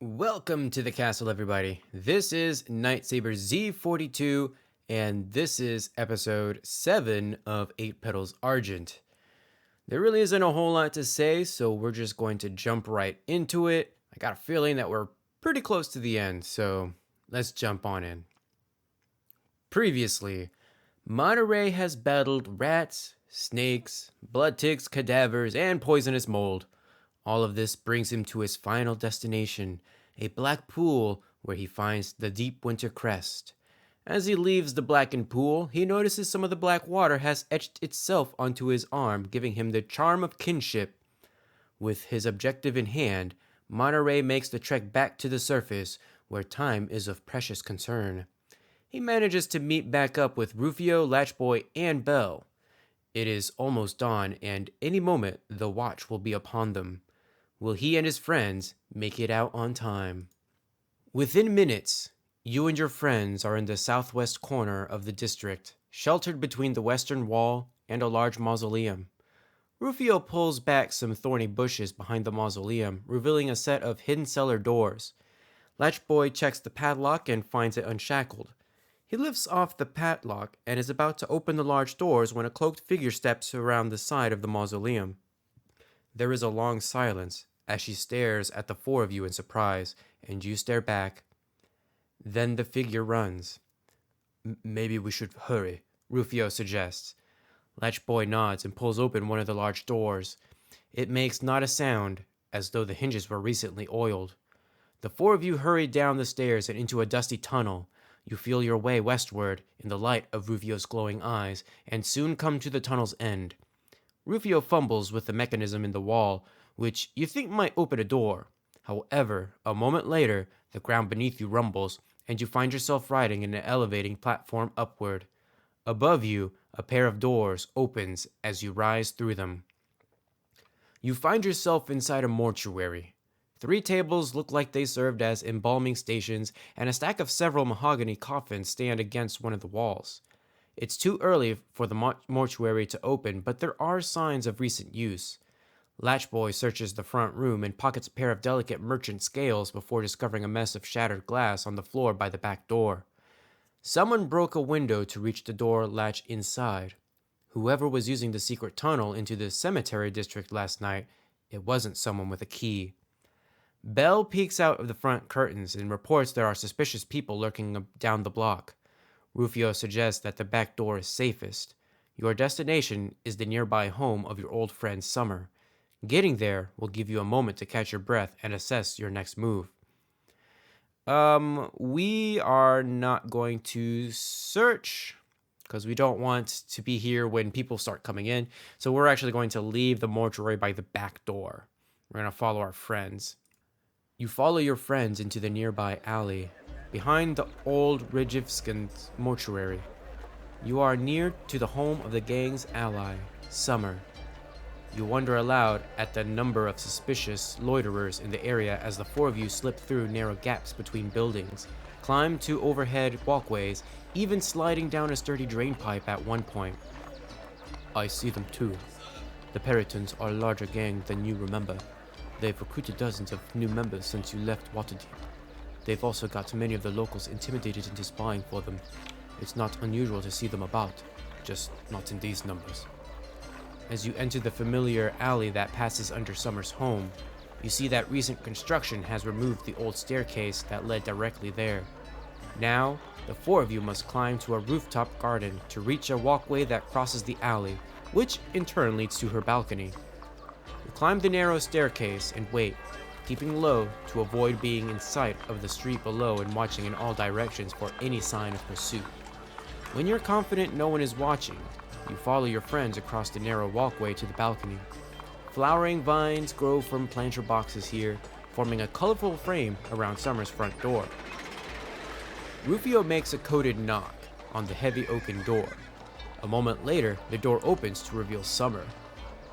Welcome to the castle, everybody. This is Nightsaber Z42, and this is episode 7 of 8 Petals Argent. There really isn't a whole lot to say, so we're just going to jump right into it. I got a feeling that we're pretty close to the end, so let's jump on in. Previously, Monterey has battled rats, snakes, blood ticks, cadavers, and poisonous mold. All of this brings him to his final destination, a black pool where he finds the deep winter crest. As he leaves the blackened pool, he notices some of the black water has etched itself onto his arm, giving him the charm of kinship. With his objective in hand, Monterey makes the trek back to the surface, where time is of precious concern. He manages to meet back up with Rufio, Latchboy, and Belle. It is almost dawn, and any moment the watch will be upon them. Will he and his friends make it out on time? Within minutes, you and your friends are in the southwest corner of the district, sheltered between the western wall and a large mausoleum. Rufio pulls back some thorny bushes behind the mausoleum, revealing a set of hidden cellar doors. Latchboy checks the padlock and finds it unshackled. He lifts off the padlock and is about to open the large doors when a cloaked figure steps around the side of the mausoleum. There is a long silence as she stares at the four of you in surprise, and you stare back. Then the figure runs. Maybe we should hurry, Rufio suggests. Latchboy nods and pulls open one of the large doors. It makes not a sound, as though the hinges were recently oiled. The four of you hurry down the stairs and into a dusty tunnel. You feel your way westward in the light of Rufio's glowing eyes, and soon come to the tunnel's end. Rufio fumbles with the mechanism in the wall, which you think might open a door. However, a moment later, the ground beneath you rumbles, and you find yourself riding in an elevating platform upward. Above you, a pair of doors opens as you rise through them. You find yourself inside a mortuary. 3 tables look like they served as embalming stations, and a stack of several mahogany coffins stand against one of the walls. It's too early for the mortuary to open, but there are signs of recent use. Latchboy searches the front room and pockets a pair of delicate merchant scales before discovering a mess of shattered glass on the floor by the back door. Someone broke a window to reach the door latch inside. Whoever was using the secret tunnel into the cemetery district last night, it wasn't someone with a key. Belle peeks out of the front curtains and reports there are suspicious people lurking down the block. Rufio suggests that the back door is safest. Your destination is the nearby home of your old friend Summer. Getting there will give you a moment to catch your breath and assess your next move. We are not going to search because we don't want to be here when people start coming in. So we're actually going to leave the mortuary by the back door. We're going to follow our friends. You follow your friends into the nearby alley, behind the old Ridgevskin mortuary. You are near to the home of the gang's ally, Summer. You wonder aloud at the number of suspicious loiterers in the area as the four of you slip through narrow gaps between buildings, climb to overhead walkways, even sliding down a sturdy drain pipe at one point. I see them too. The Perrytons are a larger gang than you remember. They've recruited dozens of new members since you left Waterdeep. They've also got many of the locals intimidated into spying for them. It's not unusual to see them about, just not in these numbers. As you enter the familiar alley that passes under Summer's home, you see that recent construction has removed the old staircase that led directly there. Now, the four of you must climb to a rooftop garden to reach a walkway that crosses the alley, which in turn leads to her balcony. You climb the narrow staircase and wait, keeping low to avoid being in sight of the street below and watching in all directions for any sign of pursuit. When you're confident no one is watching, you follow your friends across the narrow walkway to the balcony. Flowering vines grow from planter boxes here, forming a colorful frame around Summer's front door. Rufio makes a coded knock on the heavy oaken door. A moment later, the door opens to reveal Summer.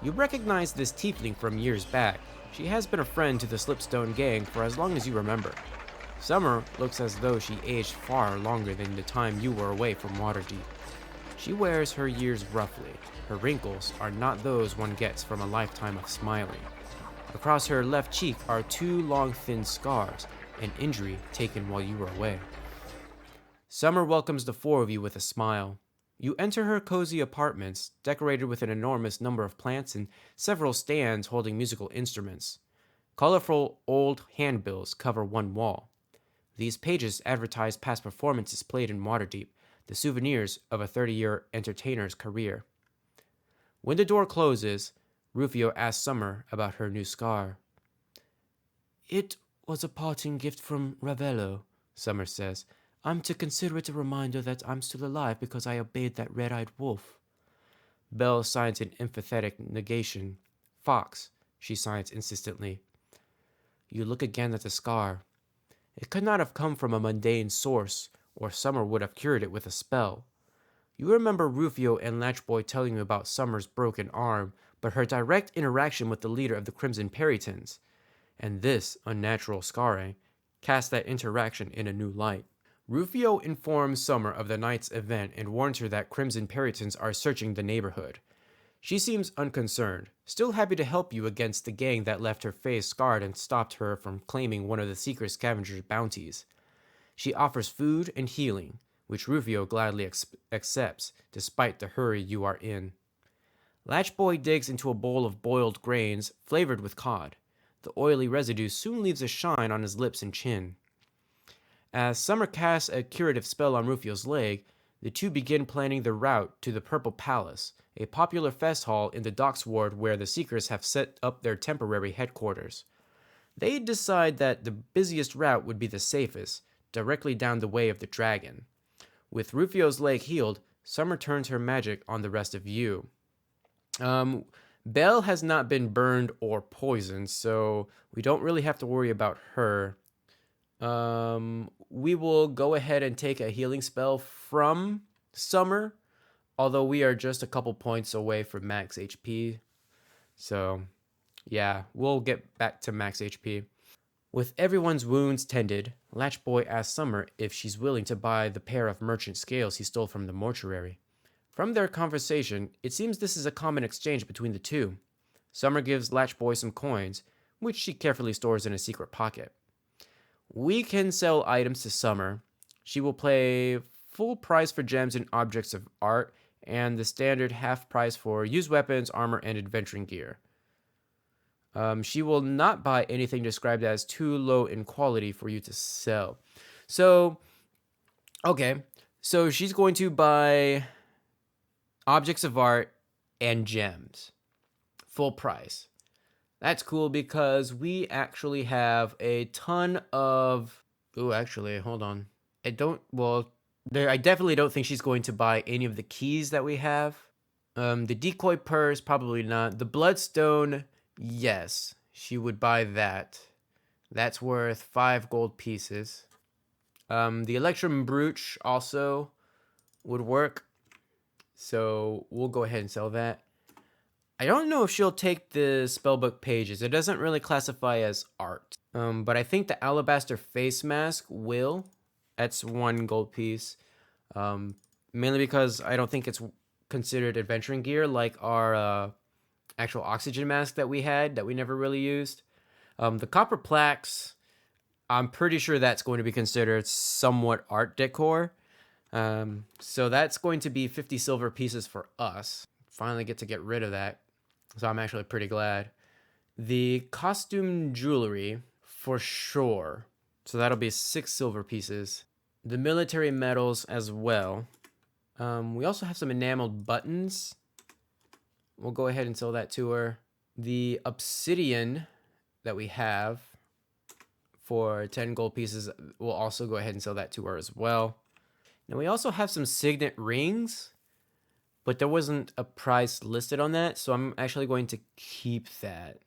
You recognize this tiefling from years back. She has been a friend to the Slipstone Gang for as long as you remember. Summer looks as though she aged far longer than the time you were away from Waterdeep. She wears her years roughly. Her wrinkles are not those one gets from a lifetime of smiling. Across her left cheek are 2 long, thin scars, an injury taken while you were away. Summer welcomes the 4 of you with a smile. You enter her cozy apartments, decorated with an enormous number of plants and several stands holding musical instruments. Colorful old handbills cover one wall. These pages advertise past performances played in Waterdeep, the souvenirs of a 30-year entertainer's career. When the door closes, Rufio asks Summer about her new scar. "It was a parting gift from Ravello," Summer says. "I'm to consider it a reminder that I'm still alive because I obeyed that red-eyed wolf." Belle signs an emphatic negation. "Fox," she signs insistently. You look again at the scar. It could not have come from a mundane source, or Summer would have cured it with a spell. You remember Rufio and Latchboy telling you about Summer's broken arm, but her direct interaction with the leader of the Crimson Perrytons, and this unnatural scarring, cast that interaction in a new light. Rufio informs Summer of the night's event and warns her that Crimson Perrytons are searching the neighborhood. She seems unconcerned, still happy to help you against the gang that left her face scarred and stopped her from claiming one of the secret scavenger's bounties. She offers food and healing, which Rufio gladly accepts, despite the hurry you are in. Latchboy digs into a bowl of boiled grains flavored with cod. The oily residue soon leaves a shine on his lips and chin. As Summer casts a curative spell on Rufio's leg, the two begin planning the route to the Purple Palace, a popular fest hall in the Docks Ward where the Seekers have set up their temporary headquarters. They decide that the busiest route would be the safest, directly down the way of the dragon. With Rufio's leg healed, Summer turns her magic on the rest of you. Belle has not been burned or poisoned, so we don't really have to worry about her. We will go ahead and take a healing spell from Summer, although we are just a couple points away from max HP. So, yeah, we'll get back to max HP. With everyone's wounds tended, Latchboy asks Summer if she's willing to buy the pair of merchant scales he stole from the mortuary. From their conversation, it seems this is a common exchange between the two. Summer gives Latchboy some coins, which she carefully stores in a secret pocket. We can sell items to Summer. She will pay full price for gems and objects of art, and the standard half price for used weapons, armor, and adventuring gear. She will not buy anything described as too low in quality for you to sell. So, okay. So she's going to buy objects of art and gems. Full price. That's cool because we actually have a ton of... Ooh, actually, hold on. I definitely don't think she's going to buy any of the keys that we have. The decoy purse, probably not. The bloodstone, yes, she would buy that. That's worth 5 gold pieces. The electrum brooch also would work. So we'll go ahead and sell that. I don't know if she'll take the spellbook pages. It doesn't really classify as art. But I think the alabaster face mask will. That's 1 gold piece. Mainly because I don't think it's considered adventuring gear like our actual oxygen mask that we had that we never really used. The copper plaques, I'm pretty sure that's going to be considered somewhat art decor. So that's going to be 50 silver pieces for us. Finally get to get rid of that. So I'm actually pretty glad. The costume jewelry, for sure. So that'll be 6 silver pieces. The military medals as well. We also have some enameled buttons. We'll go ahead and sell that to her. The obsidian that we have for 10 gold pieces, we'll also go ahead and sell that to her as well. Now we also have some signet rings, but there wasn't a price listed on that, so I'm actually going to keep that.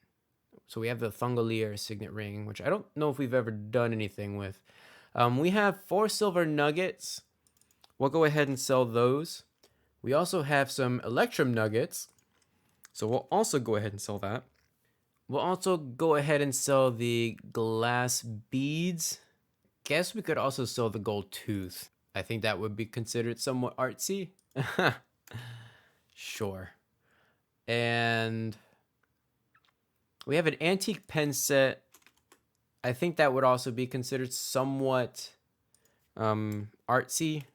So we have the Thungolier signet ring, which I don't know if we've ever done anything with. We have 4 silver nuggets. We'll go ahead and sell those. We also have some electrum nuggets, so we'll also go ahead and sell that. We'll also go ahead and sell the glass beads. Guess we could also sell the gold tooth. I think that would be considered somewhat artsy. Sure. And We have an antique pen set. I think that would also be considered somewhat artsy,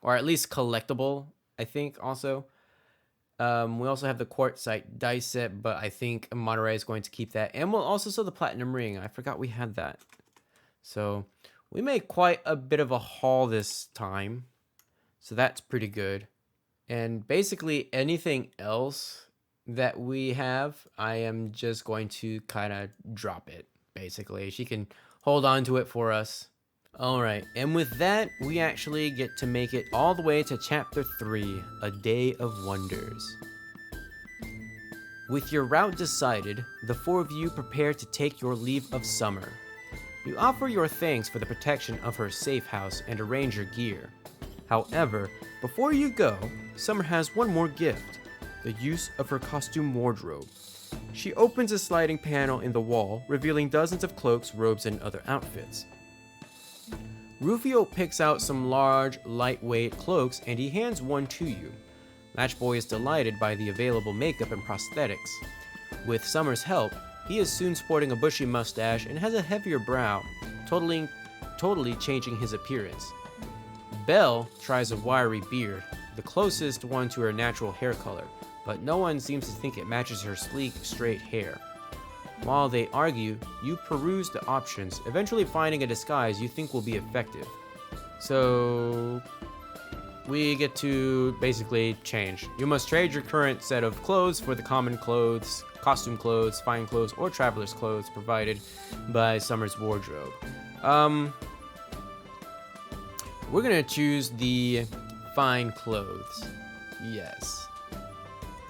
or at least collectible, I think also. We also have the quartzite dice set, but I think Monterey is going to keep that. And we'll also sell the platinum ring. I forgot we had that. So we made quite a bit of a haul this time. So that's pretty good. And basically anything else that we have, I am just going to kind of drop it, basically. She can hold on to it for us. Alright, and with that, we actually get to make it all the way to Chapter 3, A Day of Wonders. With your route decided, the four of you prepare to take your leave of Summer. You offer your thanks for the protection of her safe house and arrange your gear. However, before you go, Summer has one more gift, the use of her costume wardrobe. She opens a sliding panel in the wall, revealing dozens of cloaks, robes, and other outfits. Rufio picks out some large, lightweight cloaks and he hands one to you. Matchboy is delighted by the available makeup and prosthetics. With Summer's help, he is soon sporting a bushy mustache and has a heavier brow, totally changing his appearance. Belle tries a wiry beard, the closest one to her natural hair color, but no one seems to think it matches her sleek, straight hair. While they argue, you peruse the options, eventually finding a disguise you think will be effective. So we get to basically change. You must trade your current set of clothes for the common clothes, costume clothes, fine clothes, or traveler's clothes provided by Summer's wardrobe. We're gonna choose the fine clothes. Yes.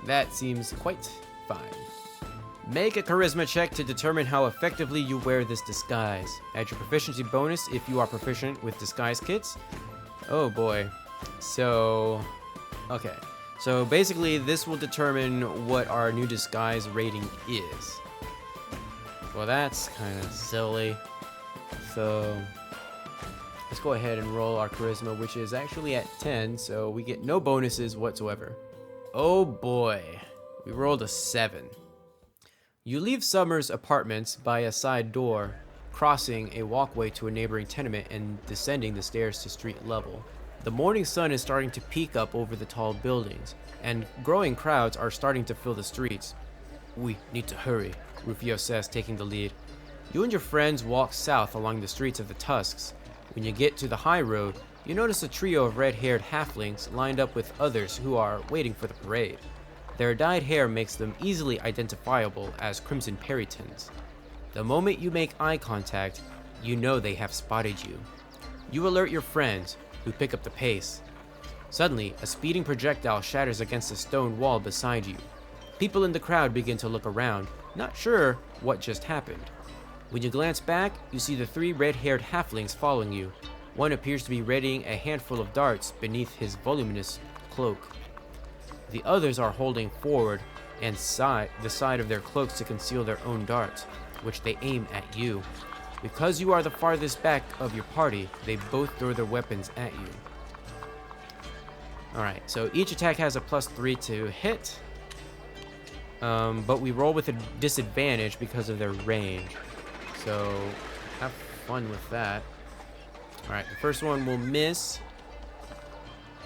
That seems quite fine. Make a charisma check to determine how effectively you wear this disguise. Add your proficiency bonus if you are proficient with disguise kits. Oh boy. So, okay. So basically this will determine what our new disguise rating is. Well, that's kind of silly. So let's go ahead and roll our charisma, which is actually at 10, so we get no bonuses whatsoever. Oh boy. We rolled a 7. You leave Summer's apartments by a side door, crossing a walkway to a neighboring tenement and descending the stairs to street level. The morning sun is starting to peek up over the tall buildings, and growing crowds are starting to fill the streets. We need to hurry, Rufio says, taking the lead. You and your friends walk south along the streets of the Tusks. When you get to the high road, you notice a trio of red-haired halflings lined up with others who are waiting for the parade. Their dyed hair makes them easily identifiable as Crimson Perrytons. The moment you make eye contact, you know they have spotted you. You alert your friends, who pick up the pace. Suddenly, a speeding projectile shatters against a stone wall beside you. People in the crowd begin to look around, not sure what just happened. When you glance back, you see the 3 red-haired halflings following you. One appears to be readying a handful of darts beneath his voluminous cloak. The others are holding forward and the side of their cloaks to conceal their own darts, which they aim at you. Because you are the farthest back of your party, they both throw their weapons at you. Alright, so each attack has a +3 to hit, but we roll with a disadvantage because of their range. So have fun with that. Alright, the first one will miss.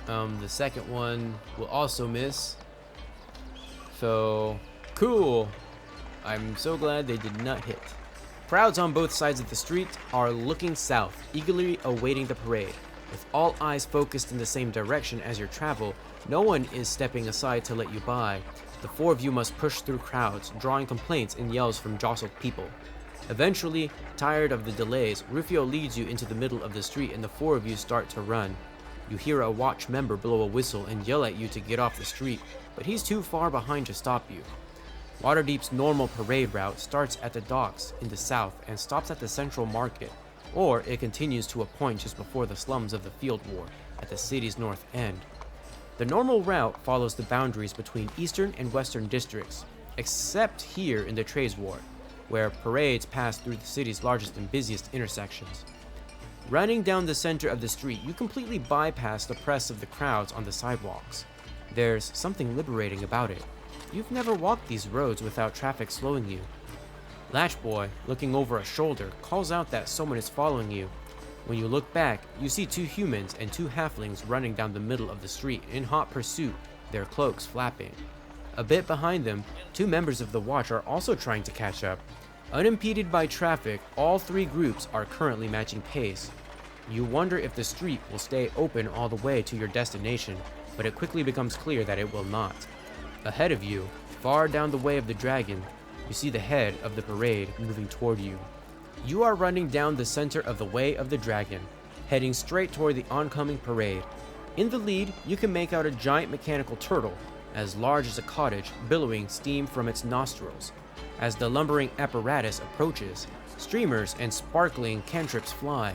The second one will also miss. So, cool. I'm so glad they did not hit. Crowds on both sides of the street are looking south, eagerly awaiting the parade. With all eyes focused in the same direction as your travel, no one is stepping aside to let you by. The 4 of you must push through crowds, drawing complaints and yells from jostled people. Eventually, tired of the delays, Rufio leads you into the middle of the street and the 4 of you start to run. You hear a watch member blow a whistle and yell at you to get off the street, but he's too far behind to stop you. Waterdeep's normal parade route starts at the docks in the south and stops at the central market, or it continues to a point just before the slums of the Field Ward at the city's north end. The normal route follows the boundaries between eastern and western districts, except here in the Trades Ward, where parades pass through the city's largest and busiest intersections. Running down the center of the street, you completely bypass the press of the crowds on the sidewalks. There's something liberating about it. You've never walked these roads without traffic slowing you. Latchboy, looking over a shoulder, calls out that someone is following you. When you look back, you see 2 humans and 2 halflings running down the middle of the street in hot pursuit, their cloaks flapping. A bit behind them, 2 members of the watch are also trying to catch up. Unimpeded by traffic, all 3 groups are currently matching pace. You wonder if the street will stay open all the way to your destination, but it quickly becomes clear that it will not. Ahead of you, far down the way of the dragon, you see the head of the parade moving toward you. You are running down the center of the way of the dragon, heading straight toward the oncoming parade. In the lead, you can make out a giant mechanical turtle, as large as a cottage, billowing steam from its nostrils. As the lumbering apparatus approaches, streamers and sparkling cantrips fly,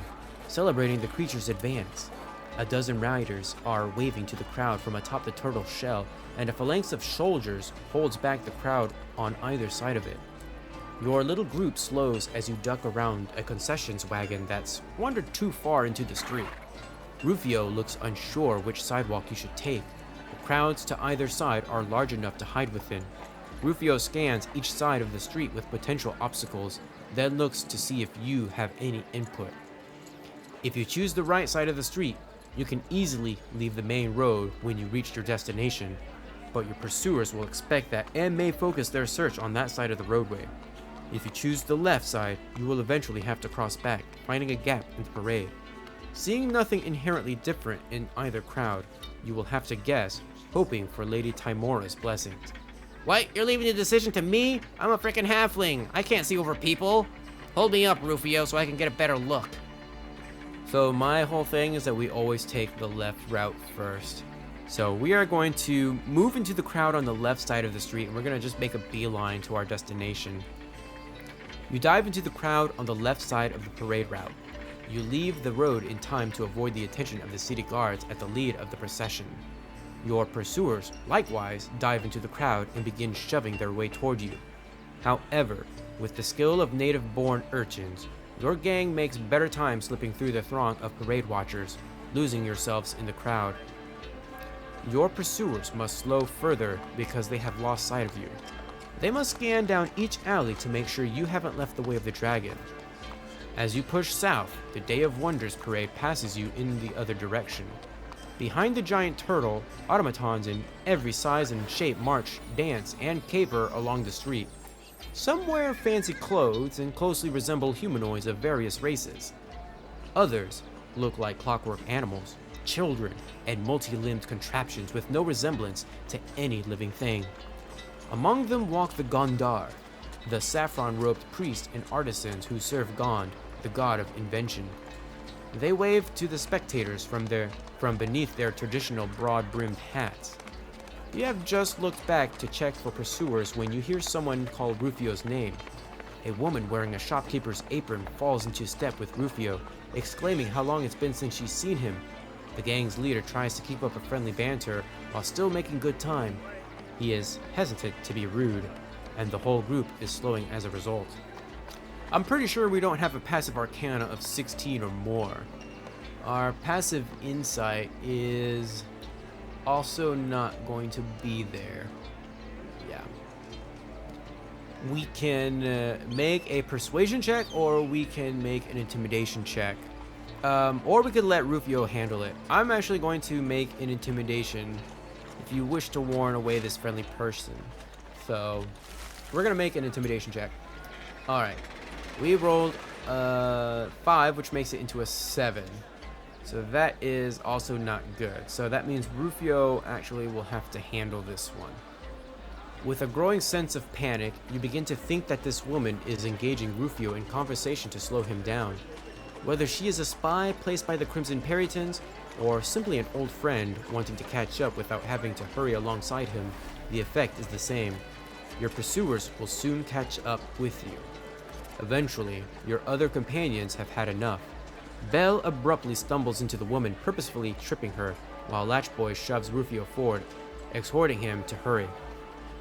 celebrating the creature's advance. A dozen riders are waving to the crowd from atop the turtle's shell, and a phalanx of soldiers holds back the crowd on either side of it. Your little group slows as you duck around a concessions wagon that's wandered too far into the street. Rufio looks unsure which sidewalk you should take. The crowds to either side are large enough to hide within. Rufio scans each side of the street with potential obstacles, then looks to see if you have any input. If you choose the right side of the street, you can easily leave the main road when you reach your destination, but your pursuers will expect that and may focus their search on that side of the roadway. If you choose the left side, you will eventually have to cross back, finding a gap in the parade. Seeing nothing inherently different in either crowd, you will have to guess, hoping for Lady Timora's blessings. What? You're leaving the decision to me? I'm a freaking halfling. I can't see over people. Hold me up, Rufio, so I can get a better look. So my whole thing is that we always take the left route first. So we are going to move into the crowd on the left side of the street, and we're going to just make a beeline to our destination. You dive into the crowd on the left side of the parade route. You leave the road in time to avoid the attention of the city guards at the lead of the procession. Your pursuers, likewise, dive into the crowd and begin shoving their way toward you. However, with the skill of native-born urchins, your gang makes better time slipping through the throng of parade watchers, losing yourselves in the crowd. Your pursuers must slow further because they have lost sight of you. They must scan down each alley to make sure you haven't left the way of the dragon. As you push south, the Day of Wonders parade passes you in the other direction. Behind the giant turtle, automatons in every size and shape march, dance, and caper along the street. Some wear fancy clothes and closely resemble humanoids of various races. Others look like clockwork animals, children, and multi-limbed contraptions with no resemblance to any living thing. Among them walk the Gondar, the saffron-robed priests and artisans who serve Gond, the god of invention. They wave to the spectators from beneath their traditional broad-brimmed hats. You have just looked back to check for pursuers when you hear someone call Rufio's name. A woman wearing a shopkeeper's apron falls into step with Rufio, exclaiming how long it's been since she's seen him. The gang's leader tries to keep up a friendly banter while still making good time. He is hesitant to be rude, and the whole group is slowing as a result. I'm pretty sure we don't have a passive arcana of 16 or more. Our passive insight is also not going to be there. Yeah. We can make a persuasion check, or we can make an intimidation check. Or we could let Rufio handle it. I'm actually going to make an intimidation if you wish to warn away this friendly person. So we're gonna make an intimidation check. All right, we rolled 5, which makes it into a 7. So that is also not good. So that means Rufio actually will have to handle this one. With a growing sense of panic, you begin to think that this woman is engaging Rufio in conversation to slow him down. Whether she is a spy placed by the Crimson Perrytons, or simply an old friend wanting to catch up without having to hurry alongside him, the effect is the same. Your pursuers will soon catch up with you. Eventually, your other companions have had enough. Belle abruptly stumbles into the woman, purposefully tripping her, while Latchboy shoves Rufio forward, exhorting him to hurry.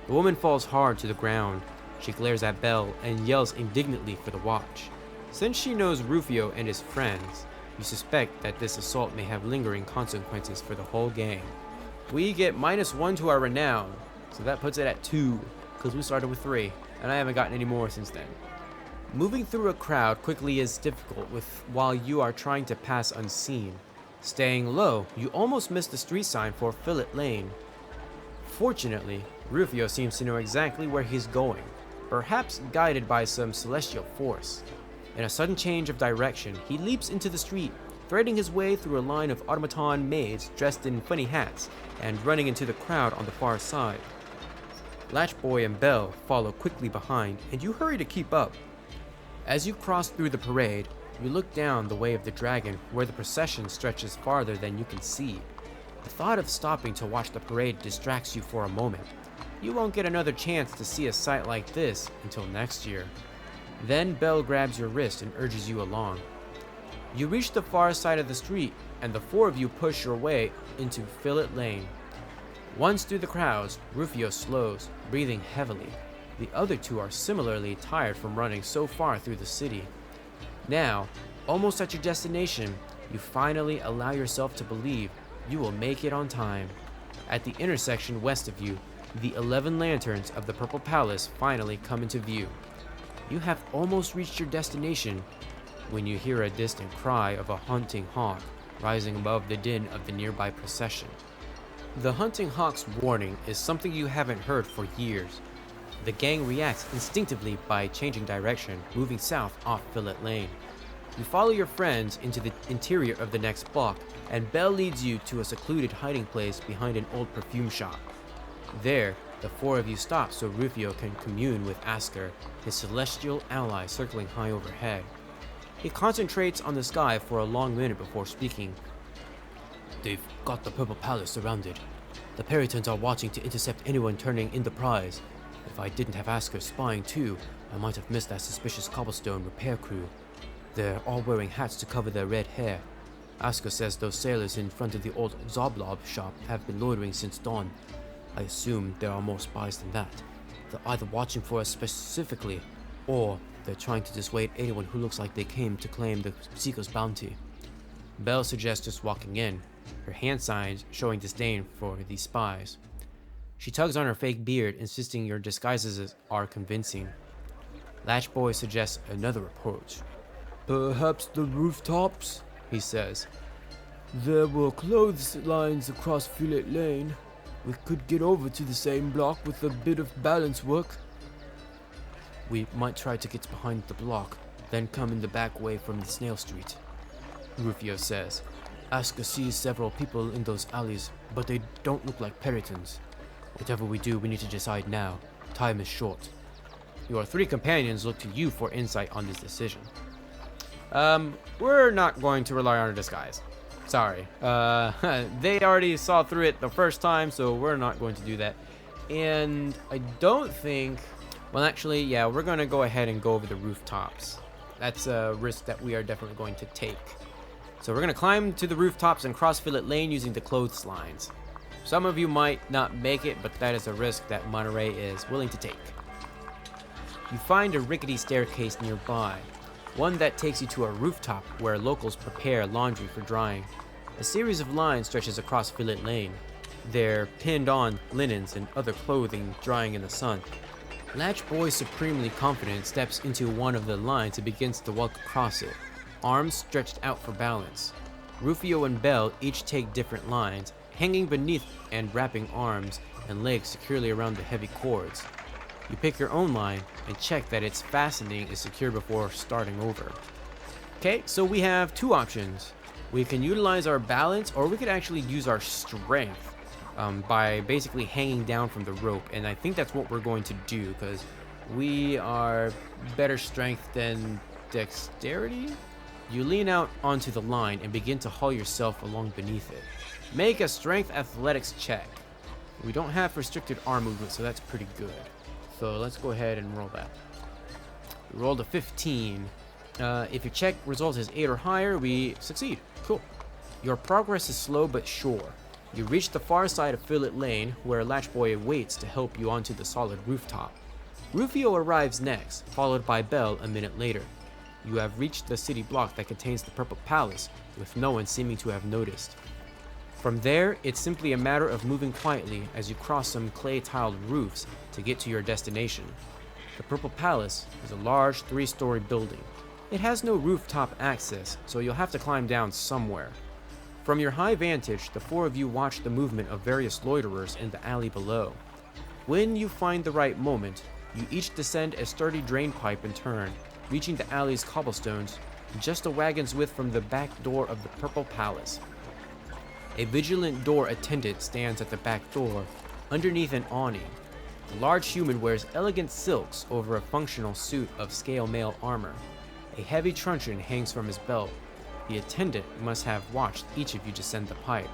The woman falls hard to the ground. She glares at Belle and yells indignantly for the watch. Since she knows Rufio and his friends, you suspect that this assault may have lingering consequences for the whole gang. We get -1 to our renown. So that puts it at 2, because we started with 3, and I haven't gotten any more since then. Moving through a crowd quickly is difficult while you are trying to pass unseen. Staying low, you almost miss the street sign for Fillet Lane. Fortunately, Rufio seems to know exactly where he's going, perhaps guided by some celestial force. In a sudden change of direction, he leaps into the street, threading his way through a line of automaton maids dressed in funny hats and running into the crowd on the far side. Latchboy and Belle follow quickly behind, and you hurry to keep up. As you cross through the parade, you look down the way of the dragon where the procession stretches farther than you can see. The thought of stopping to watch the parade distracts you for a moment. You won't get another chance to see a sight like this until next year. Then Belle grabs your wrist and urges you along. You reach the far side of the street, and the 4 of you push your way into Fillet Lane. Once through the crowds, Rufio slows, breathing heavily. The other 2 are similarly tired from running so far through the city. Now, almost at your destination, you finally allow yourself to believe you will make it on time. At the intersection west of you, the 11 lanterns of the Purple Palace finally come into view. You have almost reached your destination when you hear a distant cry of a hunting hawk rising above the din of the nearby procession. The hunting hawk's warning is something you haven't heard for years. The gang reacts instinctively by changing direction, moving south off Fillet Lane. You follow your friends into the interior of the next block, and Belle leads you to a secluded hiding place behind an old perfume shop. There, the 4 of you stop so Rufio can commune with Asker, his celestial ally circling high overhead. He concentrates on the sky for a long minute before speaking. "They've got the Purple Palace surrounded. The Perrytons are watching to intercept anyone turning in the prize. If I didn't have Asker spying too, I might have missed that suspicious cobblestone repair crew. They're all wearing hats to cover their red hair. Asker says those sailors in front of the old Zoblob shop have been loitering since dawn. I assume there are more spies than that. They're either watching for us specifically, or they're trying to dissuade anyone who looks like they came to claim the Seeker's bounty." Belle suggests just walking in, her hand signs showing disdain for these spies. She tugs on her fake beard, insisting your disguises are convincing. Latchboy suggests another approach. "Perhaps the rooftops," he says. "There were clothes lines across Fillet Lane. We could get over to the same block with a bit of balance work." "We might try to get behind the block, then come in the back way from the Snail Street," Rufio says. "Asker sees several people in those alleys, but they don't look like Perrytons. Whatever we do, we need to decide now. Time is short." Your 3 companions look to you for insight on this decision. We're not going to rely on a disguise. Sorry. They already saw through it the first time, so we're not going to do that. And I don't think... Well, actually, yeah, we're going to go ahead and go over the rooftops. That's a risk that we are definitely going to take. So we're going to climb to the rooftops and cross Fillet Lane using the clotheslines. Some of you might not make it, but that is a risk that Monterey is willing to take. You find a rickety staircase nearby, one that takes you to a rooftop where locals prepare laundry for drying. A series of lines stretches across Fillet Lane. They're pinned on linens and other clothing drying in the sun. Latchboy, supremely confident, steps into one of the lines and begins to walk across it, arms stretched out for balance. Rufio and Belle each take different lines, hanging beneath and wrapping arms and legs securely around the heavy cords. You pick your own line and check that its fastening is secure before starting over. Okay, so we have 2 options. We can utilize our balance, or we could actually use our strength by basically hanging down from the rope, and I think that's what we're going to do because we are better strength than dexterity. You lean out onto the line and begin to haul yourself along beneath it. Make a strength athletics check. We don't have restricted arm movement, so that's pretty good. So let's go ahead and roll that. We rolled a 15. If your check result is 8 or higher, we succeed. Cool. Your progress is slow but sure. You reach the far side of Fillet Lane, where Latchboy waits to help you onto the solid rooftop. Rufio arrives next, followed by Belle a minute later. You have reached the city block that contains the Purple Palace, with no one seeming to have noticed. From there, it's simply a matter of moving quietly as you cross some clay-tiled roofs to get to your destination. The Purple Palace is a large 3-story building. It has no rooftop access, so you'll have to climb down somewhere. From your high vantage, the 4 of you watch the movement of various loiterers in the alley below. When you find the right moment, you each descend a sturdy drain pipe in turn, reaching the alley's cobblestones just a wagon's width from the back door of the Purple Palace. A vigilant door attendant stands at the back door, underneath an awning. The large human wears elegant silks over a functional suit of scale mail armor. A heavy truncheon hangs from his belt. The attendant must have watched each of you descend the pipe,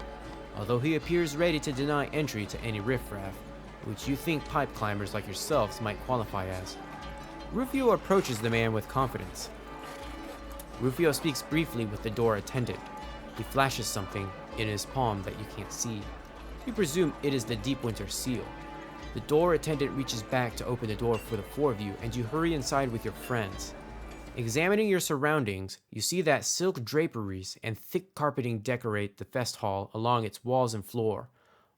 although he appears ready to deny entry to any riffraff, which you think pipe climbers like yourselves might qualify as. Rufio approaches the man with confidence. Rufio speaks briefly with the door attendant. He flashes something in his palm that you can't see. You presume it is the Deep Winter Seal. The door attendant reaches back to open the door for the 4 of you, and you hurry inside with your friends. Examining your surroundings, you see that silk draperies and thick carpeting decorate the fest hall along its walls and floor,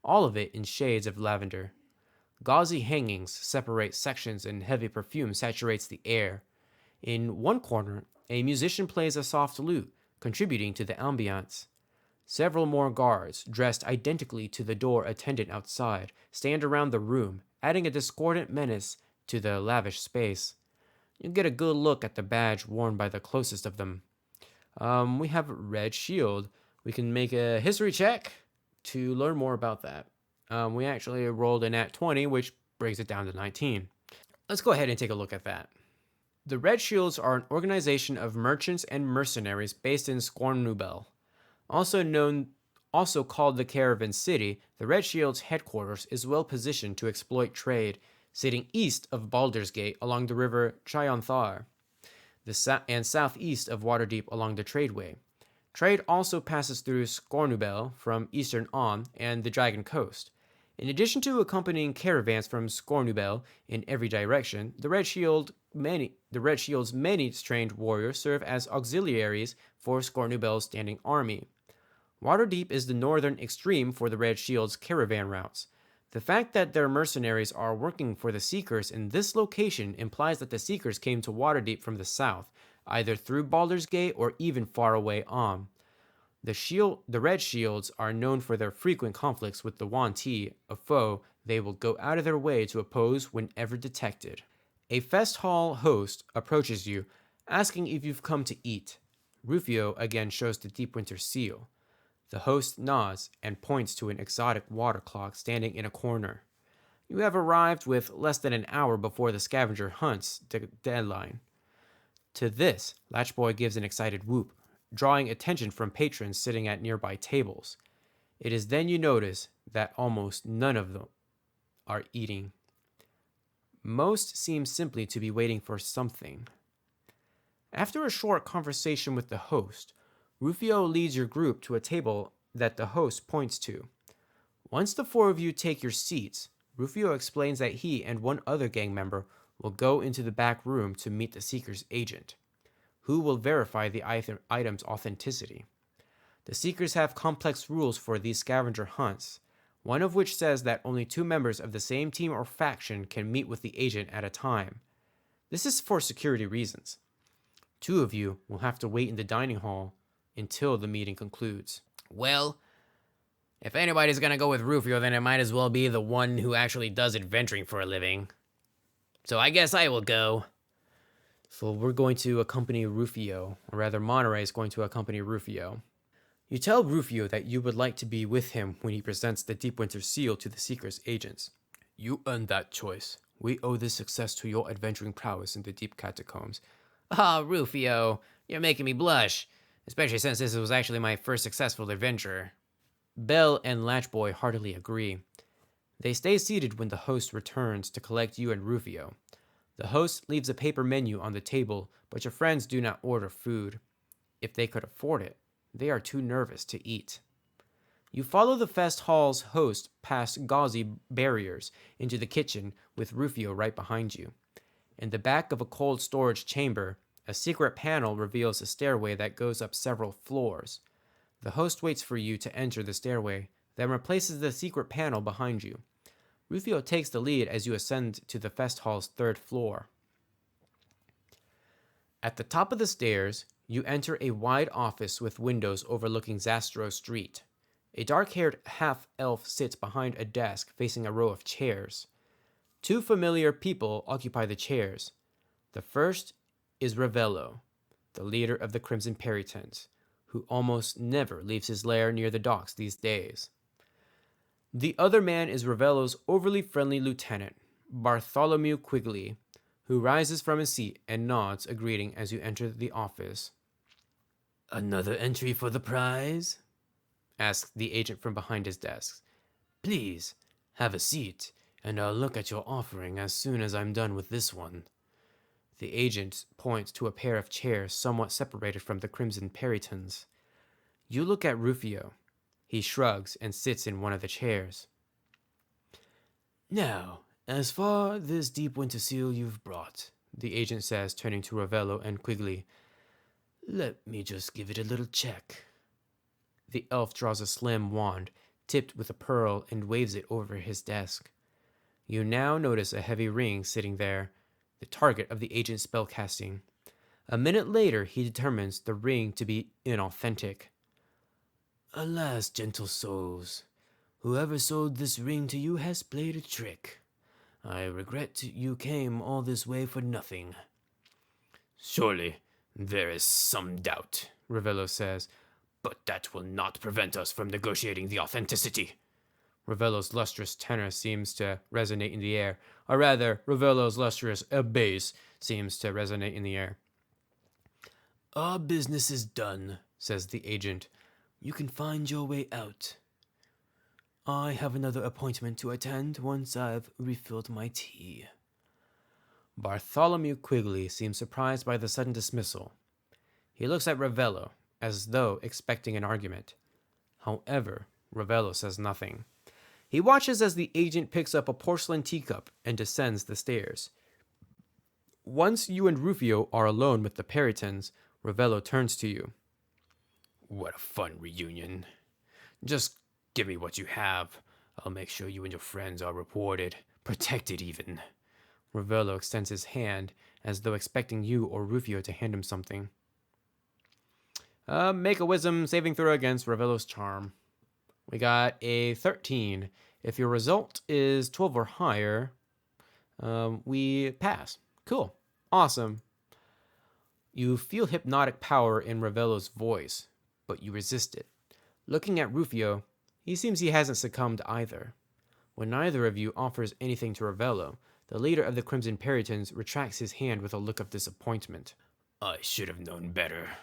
all of it in shades of lavender. Gauzy hangings separate sections and heavy perfume saturates the air. In one corner, a musician plays a soft lute, contributing to the ambience. Several more guards, dressed identically to the door attendant outside, stand around the room, adding a discordant menace to the lavish space. You get a good look at the badge worn by the closest of them. We have a red shield. We can make a history check to learn more about that. We actually rolled a nat 20, which brings it down to 19. Let's go ahead and take a look at that. The Red Shields are an organization of merchants and mercenaries based in Scornubel. Also called the Caravan City, the Red Shields' headquarters is well positioned to exploit trade, sitting east of Baldur's Gate along the river Chionthar, and southeast of Waterdeep along the Tradeway. Trade also passes through Scornubel from eastern on and the Dragon Coast. In addition to accompanying caravans from Scornubel in every direction, the Red Shield's many trained warriors serve as auxiliaries for Scornubel's standing army. Waterdeep is the northern extreme for the Red Shield's caravan routes. The fact that their mercenaries are working for the Seekers in this location implies that the Seekers came to Waterdeep from the south, either through Baldur's Gate or even far away on. The Red Shields are known for their frequent conflicts with the Yuan-ti, a foe they will go out of their way to oppose whenever detected. A fest hall host approaches you, asking if you've come to eat. Rufio again shows the Deep Winter Seal. The host nods and points to an exotic water clock standing in a corner. You have arrived with less than an hour before the scavenger hunt's deadline. To this, Latchboy gives an excited whoop, drawing attention from patrons sitting at nearby tables. It is then you notice that almost none of them are eating. Most seem simply to be waiting for something. After a short conversation with the host, Rufio leads your group to a table that the host points to. Once the 4 of you take your seats, Rufio explains that he and one other gang member will go into the back room to meet the Seeker's agent, who will verify the item's authenticity. The Seekers have complex rules for these scavenger hunts, one of which says that only 2 members of the same team or faction can meet with the agent at a time. This is for security reasons. 2 of you will have to wait in the dining hall until the meeting concludes. Well, if anybody's gonna go with Rufio, then it might as well be the one who actually does adventuring for a living. So I guess I will go. So we're going to accompany Rufio, or rather Monterey is going to accompany Rufio. You tell Rufio that you would like to be with him when he presents the Deep Winter Seal to the Seeker's agents. You earned that choice. We owe this success to your adventuring prowess in the deep catacombs. Ah, Rufio, you're making me blush, especially since this was actually my first successful adventure. Bell and Latchboy heartily agree. They stay seated when the host returns to collect you and Rufio. The host leaves a paper menu on the table, but your friends do not order food. If they could afford it, they are too nervous to eat. You follow the fest hall's host past gauzy barriers into the kitchen with Rufio right behind you. In the back of a cold storage chamber, a secret panel reveals a stairway that goes up several floors. The host waits for you to enter the stairway, then replaces the secret panel behind you. Rufio takes the lead as you ascend to the fest hall's 3rd floor. At the top of the stairs, you enter a wide office with windows overlooking Zastro Street. A dark-haired half-elf sits behind a desk facing a row of chairs. 2 familiar people occupy the chairs. The first is Ravello, the leader of the Crimson Perrytons, who almost never leaves his lair near the docks these days. The other man is Ravello's overly friendly lieutenant, Bartholomew Quigley, who rises from his seat and nods a greeting as you enter the office. "Another entry for the prize?" asks the agent from behind his desk. "Please, have a seat, and I'll look at your offering as soon as I'm done with this one." The agent points to a pair of chairs somewhat separated from the Crimson Perrytons. You look at Rufio. He shrugs and sits in one of the chairs. "Now, as for this deep winter seal you've brought," the agent says, turning to Ravello and Quigley. "Let me just give it a little check." The elf draws a slim wand, tipped with a pearl, and waves it over his desk. You now notice a heavy ring sitting there, the target of the agent's spellcasting. A minute later, he determines the ring to be inauthentic. "Alas, gentle souls, whoever sold this ring to you has played a trick. I regret you came all this way for nothing." "Surely there is some doubt," Ravello says. "but that will not prevent us from negotiating the authenticity." Ravello's lustrous tenor seems to resonate in the air, or rather, Ravello's lustrous bass seems to resonate in the air. "Our business is done," says the agent. "You can find your way out. I have another appointment to attend once I've refilled my tea." Bartholomew Quigley seems surprised by the sudden dismissal. He looks at Ravello, as though expecting an argument. However, Ravello says nothing. He watches as the agent picks up a porcelain teacup and descends the stairs. Once you and Rufio are alone with the Perrytons, Ravello turns to you. "What a fun reunion. Just give me what you have. I'll make sure you and your friends are rewarded, protected even." Ravello extends his hand, as though expecting you or Rufio to hand him something. Make a wisdom saving throw against Ravello's charm. We got a 13. If your result is 12 or higher, we pass. Cool. Awesome. You feel hypnotic power in Ravello's voice, but you resist it. Looking at Rufio, he seems he hasn't succumbed either. When neither of you offers anything to Ravello, the leader of the Crimson Perrytons retracts his hand with a look of disappointment. "I should have known better.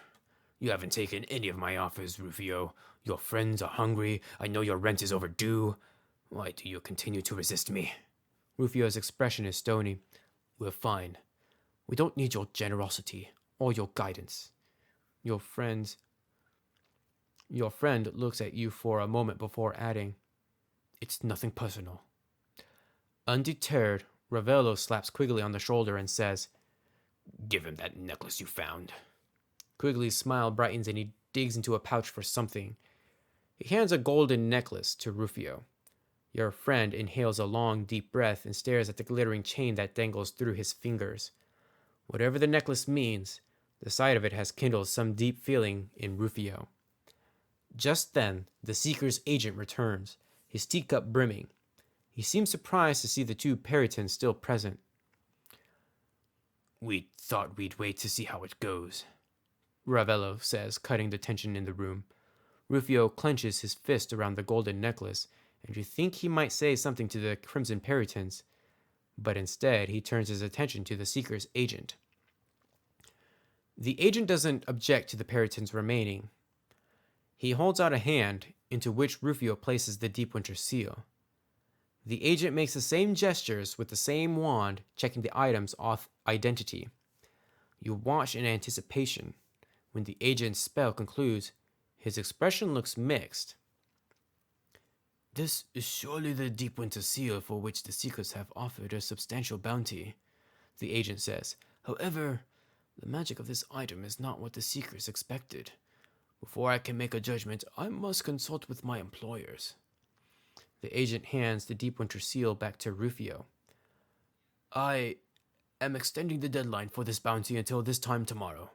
You haven't taken any of my offers, Rufio. Your friends are hungry. I know your rent is overdue. Why do you continue to resist me?" Rufio's expression is stony. "We're fine. We don't need your generosity or your guidance." Your friend looks at you for a moment before adding, "It's nothing personal." Undeterred, Ravello slaps Quigley on the shoulder and says, "Give him that necklace you found." Quigley's smile brightens and he digs into a pouch for something. He hands a golden necklace to Rufio. Your friend inhales a long, deep breath and stares at the glittering chain that dangles through his fingers. Whatever the necklace means, the sight of it has kindled some deep feeling in Rufio. Just then, the Seeker's agent returns, his teacup brimming. He seems surprised to see the 2 Perrytons still present. "We thought we'd wait to see how it goes," Ravello says, cutting the tension in the room. Rufio clenches his fist around the golden necklace, and you think he might say something to the Crimson Perrytons, but instead he turns his attention to the Seeker's agent. The agent doesn't object to the Perrytons remaining. He holds out a hand, into which Rufio places the Deep Winter seal. The agent makes the same gestures with the same wand, checking the item's identity. You watch in anticipation. When the agent's spell concludes, his expression looks mixed. "This is surely the Deep Winter seal for which the Seekers have offered a substantial bounty," the agent says. "However, the magic of this item is not what the Seekers expected. Before I can make a judgment, I must consult with my employers. The agent hands the Deepwinter seal back to Rufio. I am extending the deadline for this bounty until this time tomorrow.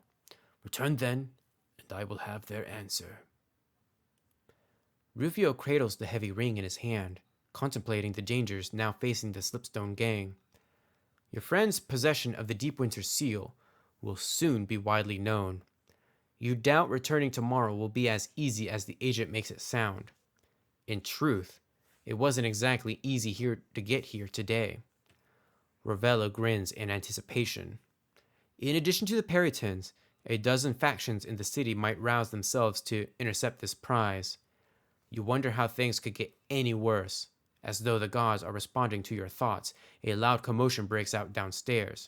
Return then, and I will have their answer. Rufio cradles the heavy ring in his hand, contemplating the dangers now facing the Slipstone Gang. Your friend's possession of the Deepwinter seal will soon be widely known. You doubt returning tomorrow will be as easy as the agent makes it sound. In truth, it wasn't exactly easy to get here today. Ravella grins in anticipation. In addition to the Perrytons, a dozen factions in the city might rouse themselves to intercept this prize. You wonder how things could get any worse. As though the gods are responding to your thoughts, a loud commotion breaks out downstairs.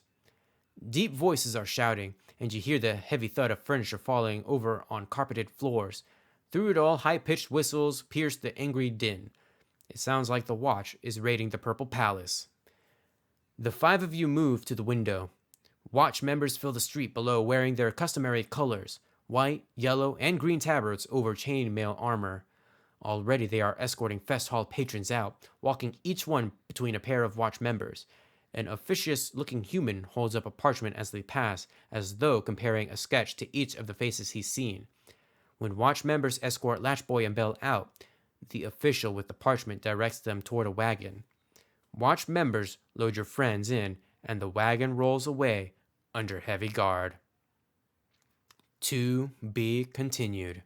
Deep voices are shouting, and you hear the heavy thud of furniture falling over on carpeted floors. Through it all, high-pitched whistles pierce the angry din. It sounds like the Watch is raiding the Purple Palace. The five of you move to the window. Watch members fill the street below wearing their customary colors, white, yellow, and green tabards over chainmail armor. Already they are escorting Fest Hall patrons out, walking each one between a pair of Watch members. An officious-looking human holds up a parchment as they pass, as though comparing a sketch to each of the faces he's seen. When Watch members escort Latchboy and Belle out, the official with the parchment directs them toward a wagon. Watch members load your friends in, and the wagon rolls away under heavy guard. To be continued.